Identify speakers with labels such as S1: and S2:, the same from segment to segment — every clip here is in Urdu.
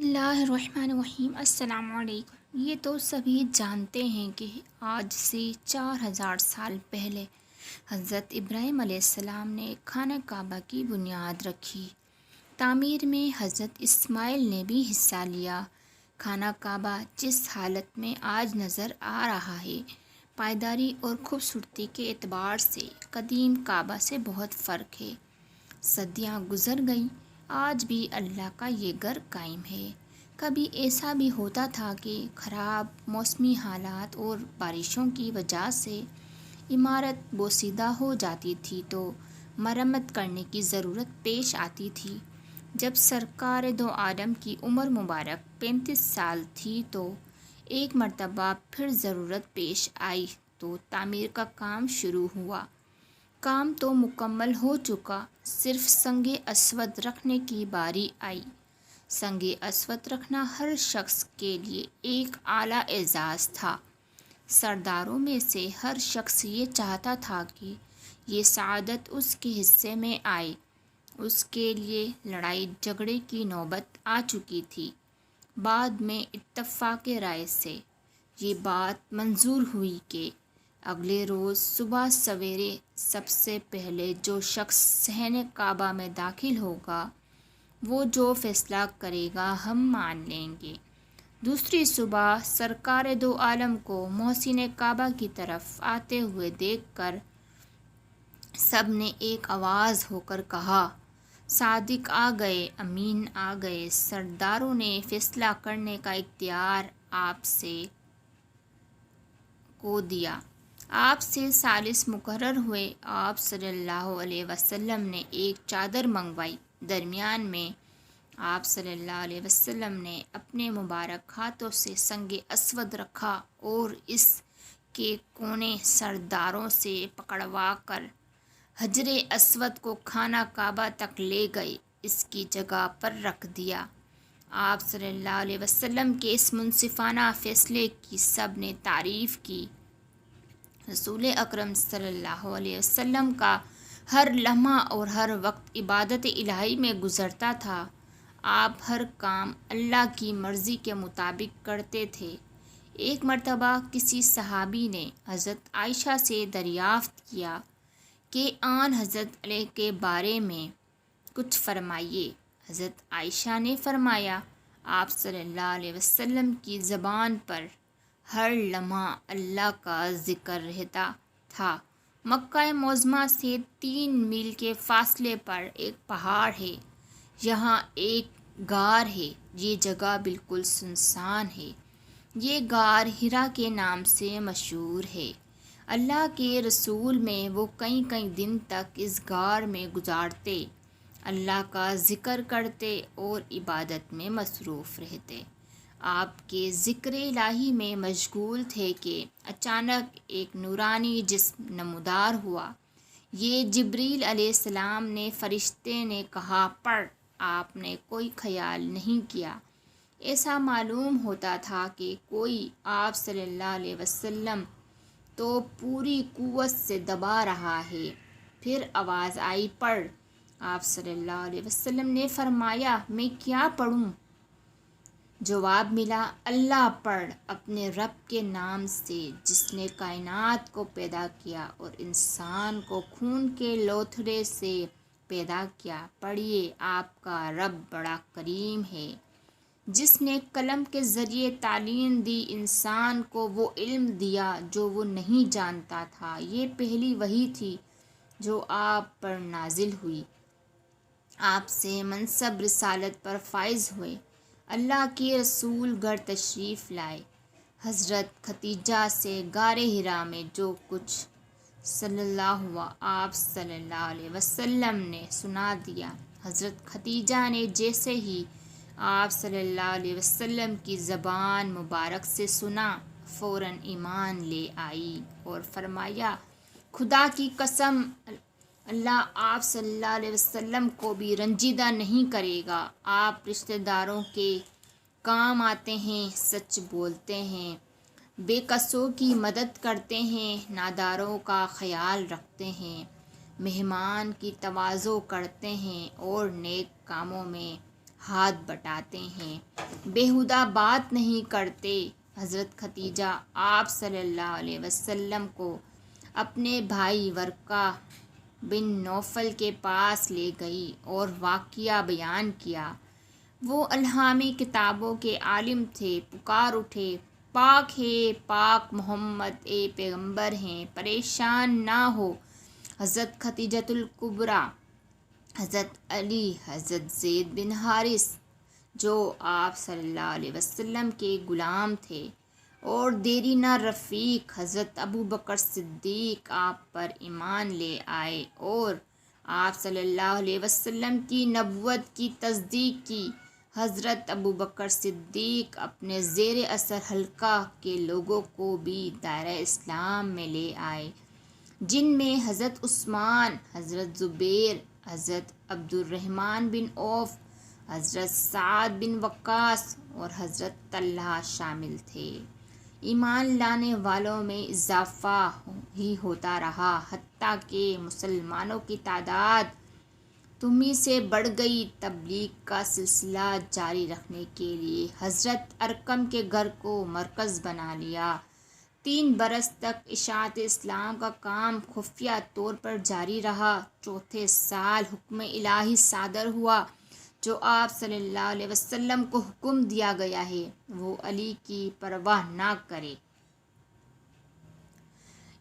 S1: اللہ الرحمن الرحیم۔ السلام علیکم۔ یہ تو سبھی جانتے ہیں کہ آج سے 4000 سال پہلے حضرت ابراہیم علیہ السلام نے خانہ کعبہ کی بنیاد رکھی۔ تعمیر میں حضرت اسماعیل نے بھی حصہ لیا۔ خانہ کعبہ جس حالت میں آج نظر آ رہا ہے، پائیداری اور خوبصورتی کے اعتبار سے قدیم کعبہ سے بہت فرق ہے۔ صدیاں گزر گئیں، آج بھی اللہ کا یہ گھر قائم ہے۔ کبھی ایسا بھی ہوتا تھا کہ خراب موسمی حالات اور بارشوں کی وجہ سے عمارت بوسیدہ ہو جاتی تھی تو مرمت کرنے کی ضرورت پیش آتی تھی۔ جب سرکار دو عالم کی عمر مبارک 35 سال تھی تو ایک مرتبہ پھر ضرورت پیش آئی تو تعمیر کا کام شروع ہوا۔ کام تو مکمل ہو چکا، صرف سنگ اسود رکھنے کی باری آئی۔ سنگ اسود رکھنا ہر شخص کے لیے ایک اعلیٰ اعزاز تھا۔ سرداروں میں سے ہر شخص یہ چاہتا تھا کہ یہ سعادت اس کے حصے میں آئے۔ اس کے لیے لڑائی جھگڑے کی نوبت آ چکی تھی۔ بعد میں اتفاق رائے سے یہ بات منظور ہوئی کہ اگلے روز صبح سویرے سب سے پہلے جو شخص صحن کعبہ میں داخل ہوگا، وہ جو فیصلہ کرے گا ہم مان لیں گے۔ دوسری صبح سرکار دو عالم کو محسن کعبہ کی طرف آتے ہوئے دیکھ کر سب نے ایک آواز ہو کر کہا، صادق آ گئے، امین آ گئے۔ سرداروں نے فیصلہ کرنے کا اختیار آپ سے کو دیا۔ آپ سے ثالث مقرر ہوئے۔ آپ صلی اللہ علیہ وسلم نے ایک چادر منگوائی۔ درمیان میں آپ صلی اللہ علیہ وسلم نے اپنے مبارک ہاتھوں سے سنگ اسود رکھا اور اس کے کونے سرداروں سے پکڑوا کر حجر اسود کو خانہ کعبہ تک لے گئے، اس کی جگہ پر رکھ دیا۔ آپ صلی اللہ علیہ وسلم کے اس منصفانہ فیصلے کی سب نے تعریف کی۔ رسول اکرم صلی اللہ علیہ وسلم کا ہر لمحہ اور ہر وقت عبادت الہی میں گزرتا تھا۔ آپ ہر کام اللہ کی مرضی کے مطابق کرتے تھے۔ ایک مرتبہ کسی صحابی نے حضرت عائشہ سے دریافت کیا کہ آن حضرت علیہ کے بارے میں کچھ فرمائیے۔ حضرت عائشہ نے فرمایا، آپ صلی اللہ علیہ وسلم کی زبان پر ہر لمحہ اللہ کا ذکر رہتا تھا۔ مکہ معظمہ سے 3 میل کے فاصلے پر ایک پہاڑ ہے، یہاں ایک غار ہے۔ یہ جگہ بالکل سنسان ہے۔ یہ غار حرا کے نام سے مشہور ہے۔ اللہ کے رسول میں وہ کئی دن تک اس غار میں گزارتے، اللہ کا ذکر کرتے اور عبادت میں مصروف رہتے۔ آپ کے ذکر الہی میں مشغول تھے کہ اچانک ایک نورانی جسم نمودار ہوا۔ یہ جبریل علیہ السلام نے فرشتے نے کہا، پڑھ۔ آپ نے کوئی خیال نہیں کیا۔ ایسا معلوم ہوتا تھا کہ کوئی آپ صلی اللہ علیہ وسلم تو پوری قوت سے دبا رہا ہے۔ پھر آواز آئی، پڑھ۔ آپ صلی اللہ علیہ وسلم نے فرمایا، میں کیا پڑھوں؟ جواب ملا، اللہ پڑھ، اپنے رب کے نام سے جس نے کائنات کو پیدا کیا اور انسان کو خون کے لوتھڑے سے پیدا کیا۔ پڑھیے، آپ کا رب بڑا کریم ہے، جس نے قلم کے ذریعے تعلیم دی، انسان کو وہ علم دیا جو وہ نہیں جانتا تھا۔ یہ پہلی وحی تھی جو آپ پر نازل ہوئی۔ آپ سے منصب رسالت پر فائز ہوئے۔ اللہ کے رسول گھر تشریف لائے۔ حضرت خدیجہ سے غار حرا میں جو کچھ صلی اللہ ہوا، آپ صلی اللہ علیہ وسلم نے سنا دیا۔ حضرت خدیجہ نے جیسے ہی آپ صلی اللہ علیہ وسلم کی زبان مبارک سے سنا، فوراً ایمان لے آئی اور فرمایا، خدا کی قسم، اللہ آپ صلی اللہ علیہ وسلم کو بھی رنجیدہ نہیں کرے گا۔ آپ رشتہ داروں کے کام آتے ہیں، سچ بولتے ہیں، بے کسوں کی مدد کرتے ہیں، ناداروں کا خیال رکھتے ہیں، مہمان کی تواضع کرتے ہیں اور نیک کاموں میں ہاتھ بٹاتے ہیں۔ بیہودہ بات نہیں کرتے۔ حضرت ختیجہ آپ صلی اللہ علیہ وسلم کو اپنے بھائی ورقہ بن نوفل کے پاس لے گئی اور واقعہ بیان کیا۔ وہ الہامی کتابوں کے عالم تھے۔ پکار اٹھے، پاک ہے، پاک محمد اے پیغمبر ہیں، پریشان نہ ہو۔ حضرت ختیجۃ الکبریٰ، حضرت علی، حضرت زید بن حارث جو آپ صلی اللہ علیہ وسلم کے غلام تھے، اور دیرینہ رفیق حضرت ابوبکر صدیق آپ پر ایمان لے آئے اور آپ صلی اللہ علیہ وسلم کی نبوت کی تصدیق کی۔ حضرت ابوبکر صدیق اپنے زیر اثر حلقہ کے لوگوں کو بھی دائرہ اسلام میں لے آئے، جن میں حضرت عثمان، حضرت زبیر، حضرت عبد الرحمن بن عوف، حضرت سعد بن وقاص اور حضرت طلحہ شامل تھے۔ ایمان لانے والوں میں اضافہ ہی ہوتا رہا، حتیٰ کہ مسلمانوں کی تعداد تمہیں سے بڑھ گئی۔ تبلیغ کا سلسلہ جاری رکھنے کے لیے حضرت ارقم کے گھر کو مرکز بنا لیا۔ 3 برس تک اشاعت اسلام کا کام خفیہ طور پر جاری رہا۔ چوتھے سال حکم الہی صادر ہوا، جو آپ صلی اللہ علیہ وسلم کو حکم دیا گیا ہے وہ علی کی پرواہ نہ کرے۔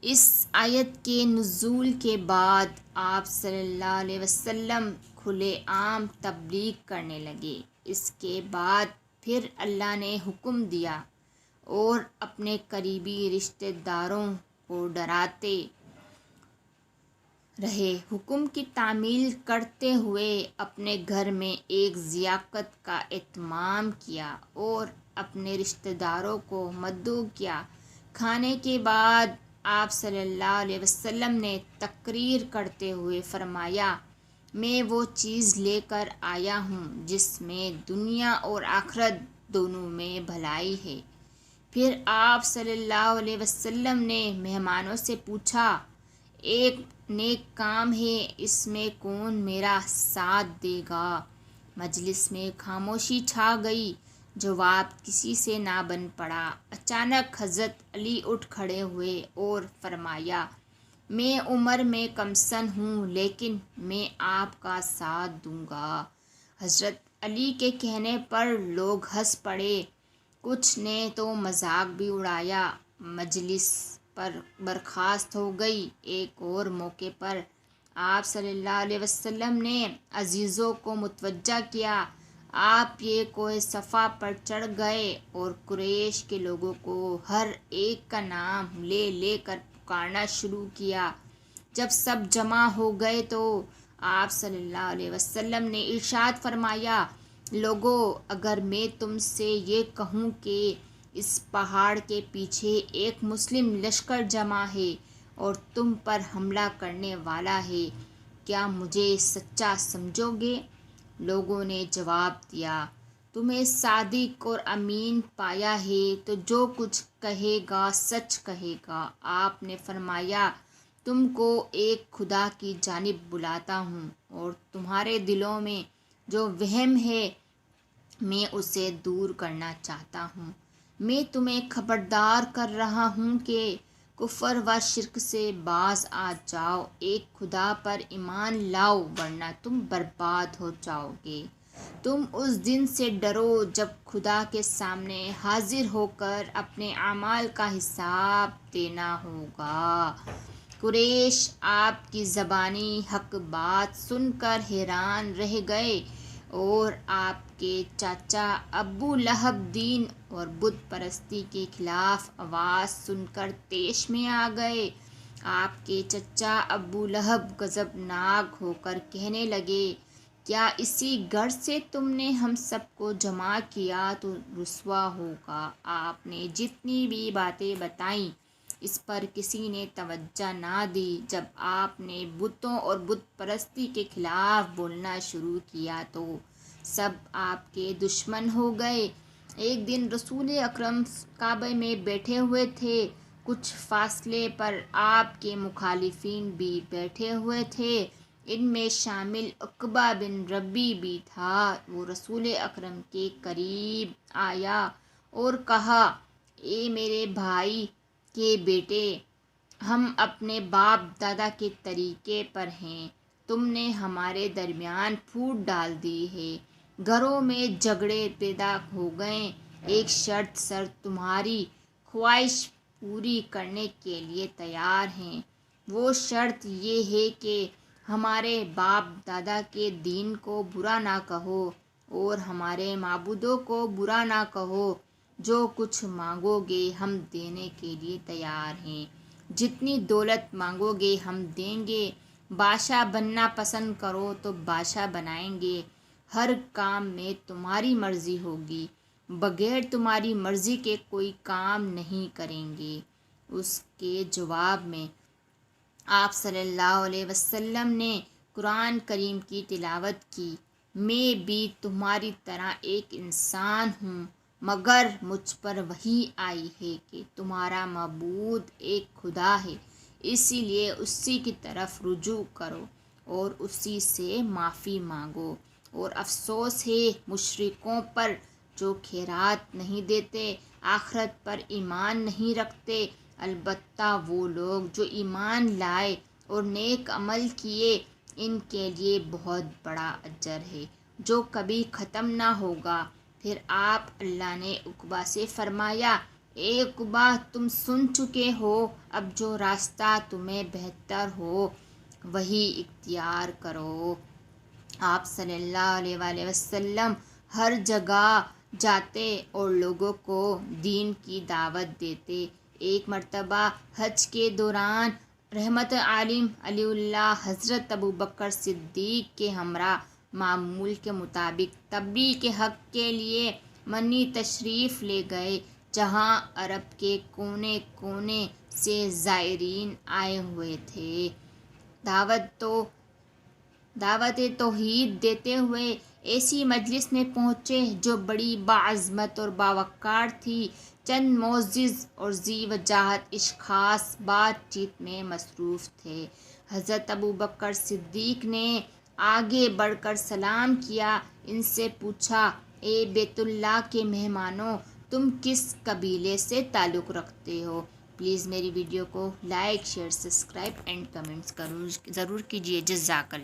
S1: اس آیت کے نزول کے بعد آپ صلی اللہ علیہ وسلم کھلے عام تبلیغ کرنے لگے۔ اس کے بعد پھر اللہ نے حکم دیا اور اپنے قریبی رشتہ داروں کو ڈراتے رہے۔ حکم کی تعمیل کرتے ہوئے اپنے گھر میں ایک ضیافت کا اہتمام کیا اور اپنے رشتہ داروں کو مدعو کیا۔ کھانے کے بعد آپ صلی اللہ علیہ وسلم نے تقریر کرتے ہوئے فرمایا، میں وہ چیز لے کر آیا ہوں جس میں دنیا اور آخرت دونوں میں بھلائی ہے۔ پھر آپ صلی اللہ علیہ وسلم نے مہمانوں سے پوچھا، ایک نیک کام ہے، اس میں کون میرا ساتھ دے گا؟ مجلس میں خاموشی چھا گئی، جواب کسی سے نہ بن پڑا۔ اچانک حضرت علی اٹھ کھڑے ہوئے اور فرمایا، میں عمر میں کم سن ہوں لیکن میں آپ کا ساتھ دوں گا۔ حضرت علی کے کہنے پر لوگ ہنس پڑے، کچھ نے تو مذاق بھی اڑایا۔ مجلس پر برخاست ہو گئی۔ ایک اور موقع پر آپ صلی اللہ علیہ وسلم نے عزیزوں کو متوجہ کیا۔ آپ یہ کوہ صفا پر چڑھ گئے اور قریش کے لوگوں کو ہر ایک کا نام لے لے کر پکارنا شروع کیا۔ جب سب جمع ہو گئے تو آپ صلی اللہ علیہ وسلم نے ارشاد فرمایا، لوگو، اگر میں تم سے یہ کہوں کہ اس پہاڑ کے پیچھے ایک مسلم لشکر جمع ہے اور تم پر حملہ کرنے والا ہے، کیا مجھے سچا سمجھو گے؟ لوگوں نے جواب دیا، تمہیں صادق اور امین پایا ہے تو جو کچھ کہے گا سچ کہے گا۔ آپ نے فرمایا، تم کو ایک خدا کی جانب بلاتا ہوں اور تمہارے دلوں میں جو وہم ہے میں اسے دور کرنا چاہتا ہوں۔ میں تمہیں خبردار کر رہا ہوں کہ کفر و شرک سے باز آ جاؤ، ایک خدا پر ایمان لاؤ ورنہ تم برباد ہو جاؤ گے۔ تم اس دن سے ڈرو جب خدا کے سامنے حاضر ہو کر اپنے اعمال کا حساب دینا ہوگا۔ قریش آپ کی زبانی حق بات سن کر حیران رہ گئے اور آپ کے چاچا ابو لہب دین اور بت پرستی کے خلاف آواز سن کر طیش میں آ گئے۔ آپ کے چچا ابو لہب غضبناک ہو کر کہنے لگے، کیا اسی گھر سے تم نے ہم سب کو جمع کیا تو رسوا ہوگا۔ آپ نے جتنی بھی باتیں بتائیں اس پر کسی نے توجہ نہ دی۔ جب آپ نے بتوں اور بت پرستی کے خلاف بولنا شروع کیا تو سب آپ کے دشمن ہو گئے۔ ایک دن رسول اکرم کعبہ میں بیٹھے ہوئے تھے، کچھ فاصلے پر آپ کے مخالفین بھی بیٹھے ہوئے تھے۔ ان میں شامل عقبہ بن ربی بھی تھا۔ وہ رسول اکرم کے قریب آیا اور کہا، اے میرے بھائی کے بیٹے، ہم اپنے باپ دادا کے طریقے پر ہیں، تم نے ہمارے درمیان پھوٹ ڈال دی ہے، گھروں میں جھگڑے پیدا ہو گئے، ایک شرط سر تمہاری خواہش پوری کرنے کے لیے تیار ہیں۔ وہ شرط یہ ہے کہ ہمارے باپ دادا کے دین کو برا نہ کہو اور ہمارے معبودوں کو برا نہ کہو، جو کچھ مانگو گے ہم دینے کے لیے تیار ہیں، جتنی دولت مانگو گے ہم دیں گے، بادشاہ بننا پسند کرو تو بادشاہ بنائیں گے، ہر کام میں تمہاری مرضی ہوگی، بغیر تمہاری مرضی کے کوئی کام نہیں کریں گے۔ اس کے جواب میں آپ صلی اللہ علیہ وسلم نے قرآن کریم کی تلاوت کی، میں بھی تمہاری طرح ایک انسان ہوں، مگر مجھ پر وحی آئی ہے کہ تمہارا معبود ایک خدا ہے، اسی لیے اسی کی طرف رجوع کرو اور اسی سے معافی مانگو۔ اور افسوس ہے مشرکوں پر جو خیرات نہیں دیتے، آخرت پر ایمان نہیں رکھتے، البتہ وہ لوگ جو ایمان لائے اور نیک عمل کیے، ان کے لیے بہت بڑا اجر ہے جو کبھی ختم نہ ہوگا۔ پھر آپ اللہ نے عقبہ سے فرمایا، اے عقبہ، تم سن چکے ہو، اب جو راستہ تمہیں بہتر ہو وہی اختیار کرو۔ آپ صلی اللہ علیہ وآلہ وسلم ہر جگہ جاتے اور لوگوں کو دین کی دعوت دیتے۔ ایک مرتبہ حج کے دوران رحمت عالم علی اللہ حضرت ابوبکر صدیق کے ہمراہ معمول کے مطابق تبلیغ کے حق کے لیے منی تشریف لے گئے، جہاں عرب کے کونے کونے سے زائرین آئے ہوئے تھے۔ دعوت توحید دیتے ہوئے ایسی مجلس میں پہنچے جو بڑی باعظمت اور باوقار تھی۔ چند معزز اور ذی وجاہت اشخاص بات چیت میں مصروف تھے۔ حضرت ابوبکر صدیق نے آگے بڑھ کر سلام کیا، ان سے پوچھا، اے بیت اللہ کے مہمانوں، تم کس قبیلے سے تعلق رکھتے ہو؟ پلیز میری ویڈیو کو like, share, subscribe and comments ضرور کیجیے۔ جزاک اللہ۔